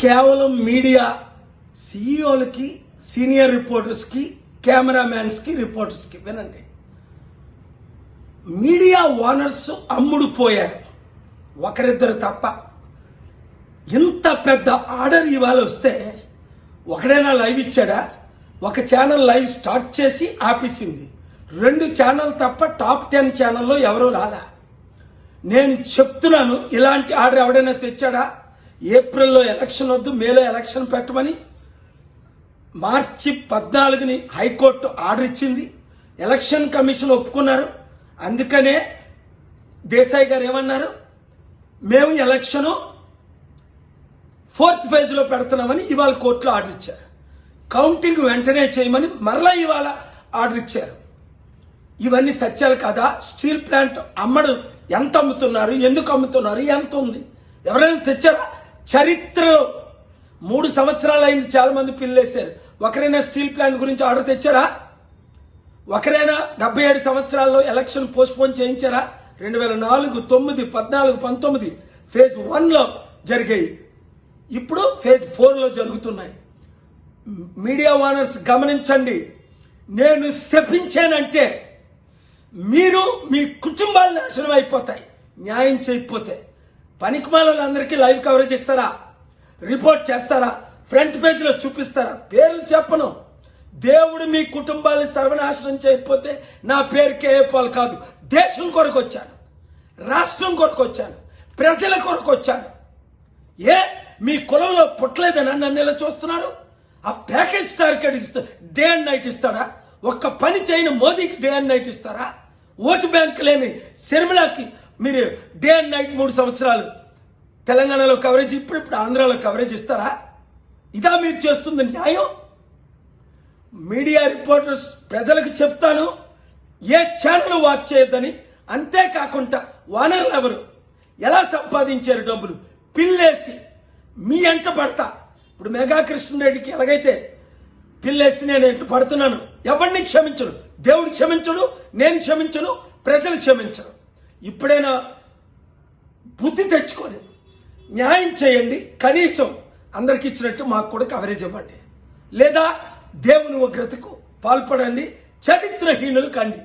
కేవలం media సీఈఓలకి, senior రిపోర్టర్స్కి, కెమెరామ్యాన్స్కి, రిపోర్టర్స్కి. వినండి, media owners అమ్ముడు పోయారు, ఒకరిద్దరు తప్ప. ఇంత పెద్ద ఆర్డర్ ఇవాళ వస్తే ఒకడైనా లైవ్ ఇచ్చాడా? ఒక ఛానల్ లైవ్ స్టార్ట్ చేసి ఆపేసింది. 2 ఛానల్ తప్ప టాప్ 10 ఛానల్లో ఎవరూ రాలా. నేను చెప్తున్నాను, ఇలాంటి ఆర్డర్ ఎవడైనా తెచ్చాడా? ఏప్రిల్లో ఎలక్షన్ వద్దు, మేలో ఎలక్షన్ పెట్టమని మార్చి 14ని హైకోర్టు ఆర్డర్ ఇచ్చింది. ఎలక్షన్ కమిషన్ ఒప్పుకున్నారు. అందుకనే దేశాయ్ గారు ఏమన్నారు, మేము ఎలక్షను 4th ఫేజ్లో పెడుతున్నామని ఇవాళ కోర్టులో ఆర్డర్ ఇచ్చారు. కౌంటింగ్ వెంటనే చేయమని మరలా ఇవాళ ఆర్డర్ ఇచ్చారు. ఇవన్నీ సత్యాలు కదా? స్టీల్ ప్లాంట్ అమ్మడు ఎంత అమ్ముతున్నారు, ఎందుకు అమ్ముతున్నారు, ఎంత ఉంది, ఎవరైనా తెచ్చారా? చరిత్రలో 3 సంవత్సరాలు అయింది, చాలా మంది పిల్లేశారు. ఒకరైనా స్టీల్ ప్లాంట్ గురించి ఆర్డర్ తెచ్చారా? ఒకరైనా 77 సంవత్సరాల్లో ఎలక్షన్ పోస్ట్పోన్ చేయించారా? 2004, 9, 14, 19 ఫేజ్ 1లో జరిగాయి. ఇప్పుడు ఫేజ్ 4లో జరుగుతున్నాయి. మీడియా ఓనర్స్ గమనించండి, నేను శపించానంటే మీరు మీ కుటుంబాలు నాశనం అయిపోతాయి న్యాయం చేయకపోతే. పనికిమాలందరికీ లైవ్ కవరేజ్ ఇస్తారా? రిపోర్ట్ చేస్తారా? ఫ్రంట్ పేజీలో చూపిస్తారా? పేర్లు చెప్పను. దేవుడు మీ కుటుంబాన్ని సర్వనాశనం చేయకపోతే నా పేరు కేఏపాల్ కాదు. దేశం కొరకు వచ్చాను, రాష్ట్రం కొరకు వచ్చాను, ప్రజల కొరకు వచ్చాను. ఏ మీ కులంలో పుట్టలేదనా నన్ను ఇలా చూస్తున్నారు? ఆ ప్యాకేజ్ టార్గెట్ ఇస్తా, డే అండ్ నైట్ ఇస్తాడా? ఒక్క పని చేయని మోదీకి డే అండ్ నైట్ ఇస్తారా? ఓటు బ్యాంక్ లేని శర్మిలాకి మీరు డే అండ్ నైట్ 3 సంవత్సరాలు తెలంగాణలో కవరేజ్, ఇప్పుడు ఆంధ్రాలో కవరేజ్ ఇస్తారా? ఇదా మీరు చేస్తుంది న్యాయం? మీడియా రిపోర్టర్స్ ప్రజలకు చెప్తాను, ఏ ఛానల్ వాచ్ చేయొద్దని. అంతేకాకుండా ఓనర్లు ఎవరు, ఎలా సంపాదించారు డబ్బులు, పిల్లేసి మీ ఎంట పడతా. ఇప్పుడు మెగా కృష్ణారెడ్డికి ఎలాగైతే పిల్లేసి నేను ఎంట పడుతున్నాను, ఎవరిని క్షమించను, దేవుడు క్షమించడు, నేను క్షమించను, ప్రజలు క్షమించరు. ఇప్పుడైనా బుద్ధి తెచ్చుకొని న్యాయం చేయండి. కనీసం అందరికి ఇచ్చినట్టు మాకు కూడా కవరేజ్ ఇవ్వండి, లేదా దేవుని ఉగ్రతకు పాల్పడండి. చరిత్రహీనులు కండి.